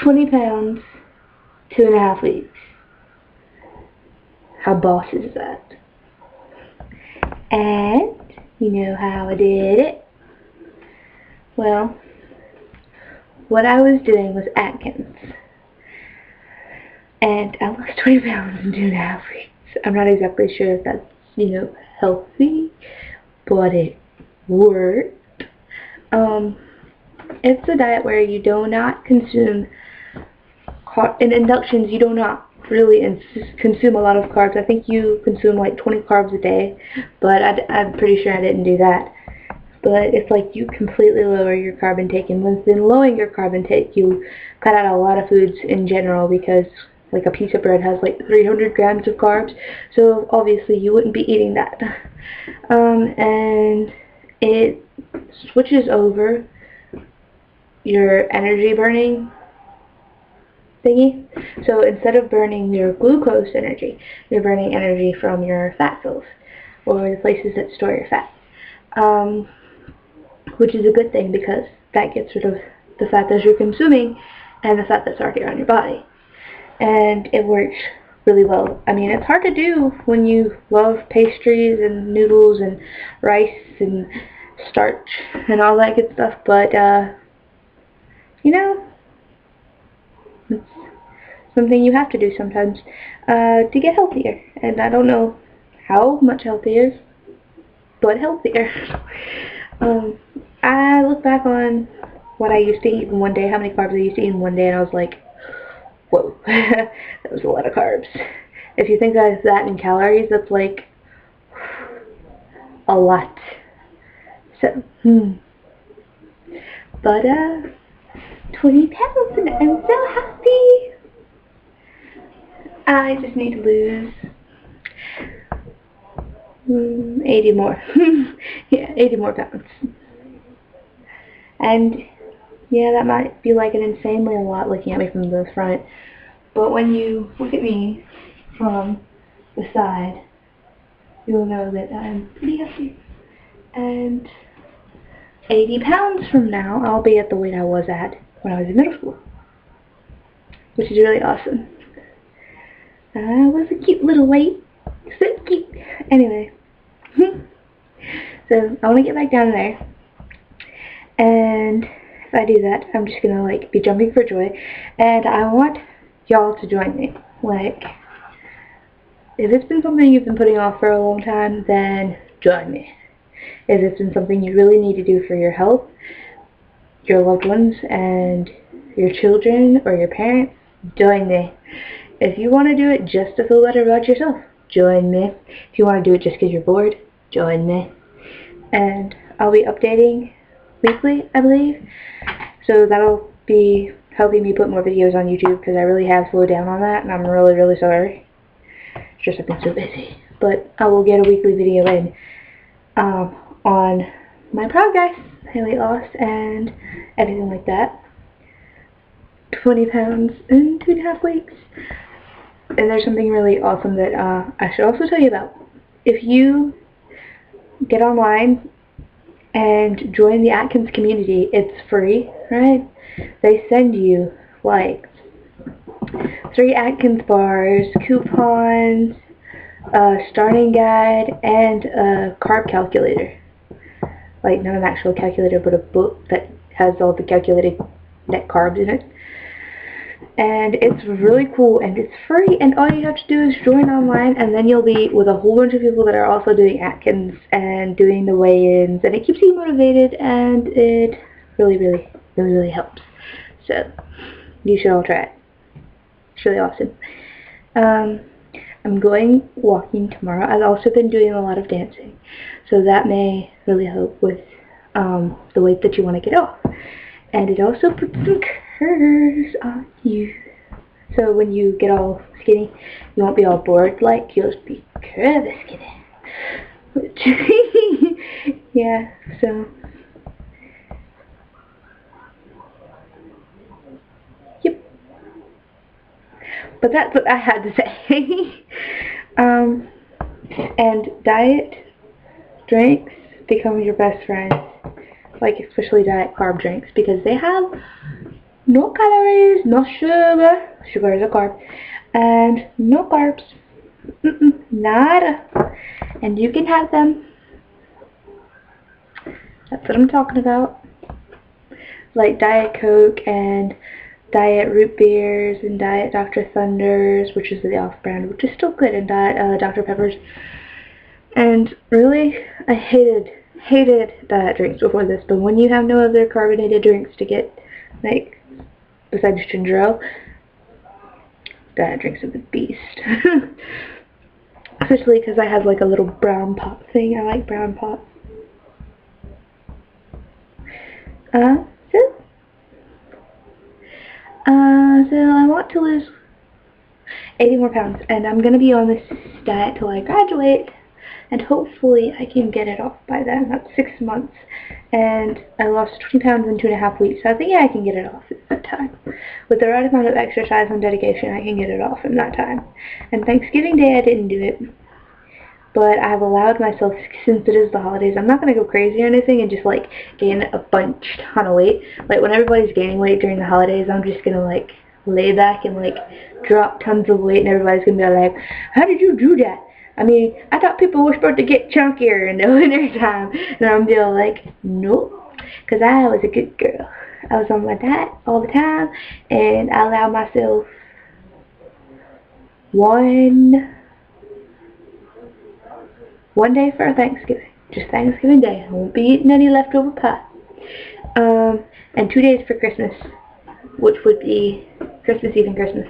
20 pounds, 2.5 weeks. How boss is that? And you know how I did it? Well, what I was doing was Atkins. And I lost 20 pounds in 2.5 weeks. I'm not exactly sure if that's, healthy, but it worked. It's a diet where you do not consume in inductions. You do not really consume a lot of carbs. I think you consume like 20 carbs a day, but I'm pretty sure I didn't do that. But it's like you completely lower your carb intake, and within lowering your carb intake, you cut out a lot of foods in general, because like a piece of bread has like 300 grams of carbs, so obviously you wouldn't be eating that. And it switches over your energy burning thingy. So instead of burning your glucose energy, you're burning energy from your fat cells, or the places that store your fat. Which is a good thing, because that gets rid of the fat that you're consuming and the fat that's already on your body. And it works really well. I mean, it's hard to do when you love pastries and noodles and rice and starch and all that good stuff, but it's something you have to do sometimes to get healthier. And I don't know how much healthier, but healthier. I look back on what I used to eat in one day, how many carbs I used to eat in one day, and I was like, whoa, that was a lot of carbs. If you think of that in calories, that's like a lot. So, but 20 pounds, and I'm so happy. I just need to lose 80 more. Yeah, 80 more pounds. And yeah, that might be like an insanely a lot looking at me from the front, but when you look at me from the side, you'll know that I'm pretty healthy. And 80 pounds from now, I'll be at the weight I was at when I was in middle school, which is really awesome. I was a cute little weight, so cute. Anyway, so I want to get back down there, and if I do that, I'm just gonna like be jumping for joy, and I want y'all to join me. Like, if it's been something you've been putting off for a long time, then join me. If it's been something you really need to do for your health, your loved ones, and your children or your parents, join me. If you want to do it just to feel better about yourself, join me. If you want to do it just because you're bored, join me. And I'll be updating weekly, I believe. So that'll be helping me put more videos on YouTube, because I really have slowed down on that, and I'm really, really sorry. It's just I've been so busy. But I will get a weekly video in on my progress, my weight loss, and everything like that. 20 pounds in 2.5 weeks. And there's something really awesome that I should also tell you about. If you get online and join the Atkins community, it's free, right? They send you like 3 Atkins bars, coupons, a starting guide, and a carb calculator. Like, not an actual calculator, but a book that has all the calculated net carbs in it. And it's really cool, and it's free, and all you have to do is join online, and then you'll be with a whole bunch of people that are also doing Atkins and doing the weigh-ins, and it keeps you motivated, and it really, really, really, really helps. So, you should all try it. It's really awesome. I'm going walking tomorrow. I've also been doing a lot of dancing, so that may really help with the weight that you want to get off. And it also puts some curves on you. So when you get all skinny, you won't be all bored like, you'll just be curvy skinny. Which, yeah, so. Yep. But that's what I had to say. And diet drinks become your best friend. Like, especially diet carb drinks, because they have no calories, no sugar. Sugar is a carb. And no carbs. Nada. And you can have them. That's what I'm talking about. Like Diet Coke and Diet Root Beers and Diet Dr. Thunders, which is the off-brand, which is still good, and Diet Dr. Peppers. And really, I hated diet drinks before this, but when you have no other carbonated drinks to get, like, besides ginger ale, diet drinks are the beast. Especially because I have like a little brown pop thing. I like brown pop. So I want to lose 80 more pounds, and I'm gonna be on this diet till I graduate, and hopefully I can get it off by then. That's 6 months, and I lost 20 pounds in 2.5 weeks, so I think I can get it off at that time. With the right amount of exercise and dedication, I can get it off in that time. And Thanksgiving Day I didn't do it, but I've allowed myself, since it is the holidays, I'm not going to go crazy or anything and just like gain a ton of weight. Like when everybody's gaining weight during the holidays, I'm just going to like lay back and like drop tons of weight, and everybody's going to be like, how did you do that? I mean, I thought people were supposed to get chunkier in the winter time. And I'm still like, nope, because I was a good girl. I was on my diet all the time, and I allowed myself one day for Thanksgiving. Just Thanksgiving Day. I won't be eating any leftover pie. And 2 days for Christmas, which would be Christmas Eve and Christmas.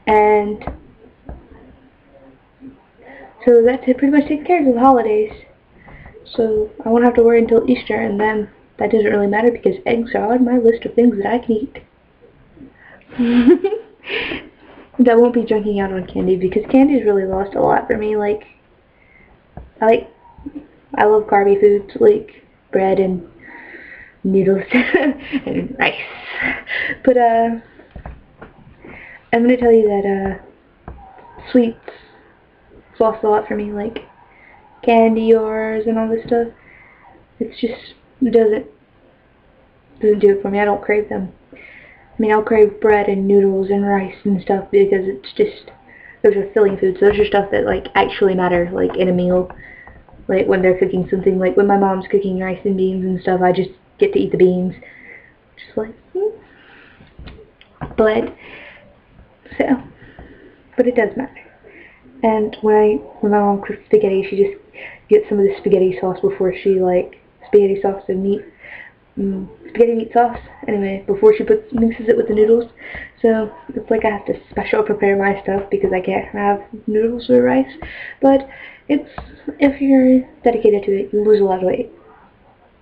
And so that's it, pretty much taken care of the holidays. So I won't have to worry until Easter, and then that doesn't really matter because eggs are on my list of things that I can eat. I won't be junking out on candy because candy's really lost a lot for me. Like, I love carby foods like bread and noodles and rice. But I'm gonna tell you that sweets lost a lot for me, like candy bars and all this stuff. It's just, it doesn't do it for me. I don't crave them. I mean, I'll crave bread and noodles and rice and stuff because it's just, those are filling foods. Those are stuff that like actually matter, like in a meal. Like when they're cooking something, like when my mom's cooking rice and beans and stuff, I just get to eat the beans. Just like, but it does matter. And when my mom cooks spaghetti, she just gets some of the spaghetti sauce before she, like, spaghetti sauce and meat, spaghetti meat sauce, anyway, before she mixes it with the noodles. So it's like I have to special prepare my stuff because I can't have noodles or rice. But it's, if you're dedicated to it, you lose a lot of weight.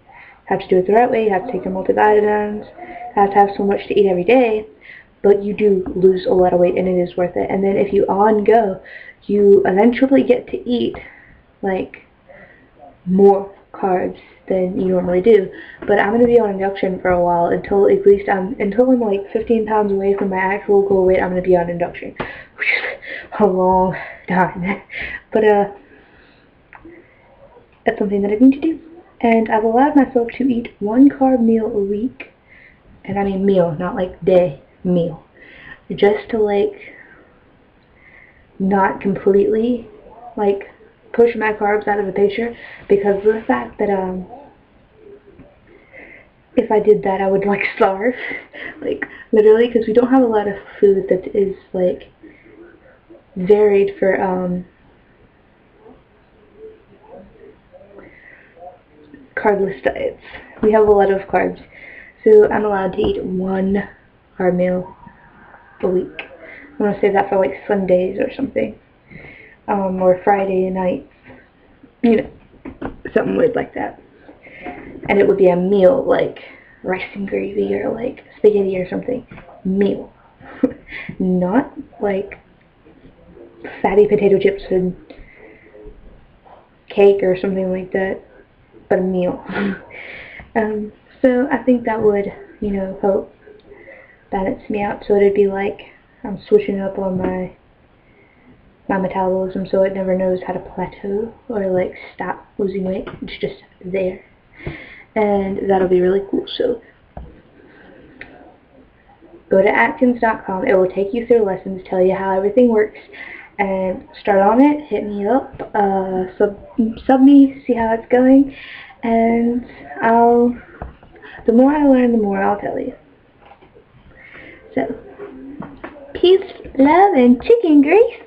You have to do it the right way, you have to take your multivitamins, you have to have so much to eat every day, but you do lose a lot of weight and it is worth it. And then if you on-go, you eventually get to eat, like, more carbs than you normally do. But I'm going to be on induction for a while until at least until I'm like 15 pounds away from my actual goal weight. I'm going to be on induction, which is a long time. But that's something that I need to do. And I've allowed myself to eat 1 carb meal a week. And I mean meal, not like day, meal. Just to like not completely like push my carbs out of the picture, because of the fact that if I did that I would like starve, like literally, because we don't have a lot of food that is like varied for carbless diets. We have a lot of carbs, so I'm allowed to eat 1 carb meal a week. I'm going to save that for like Sundays or something, or Friday nights, you know, something weird like that. And it would be a meal, like rice and gravy or like spaghetti or something. Meal. Not like fatty potato chips and cake or something like that, but a meal. So I think that would, you know, help balance me out. So it'd be like I'm switching up on my metabolism, so it never knows how to plateau or like stop losing weight. It's just there, and that'll be really cool. So go to atkins.com. It will take you through lessons, tell you how everything works, and start on it. Hit me up, sub me, see how it's going, and the more I learn, the more I'll tell you. So, peace, love, and chicken grease.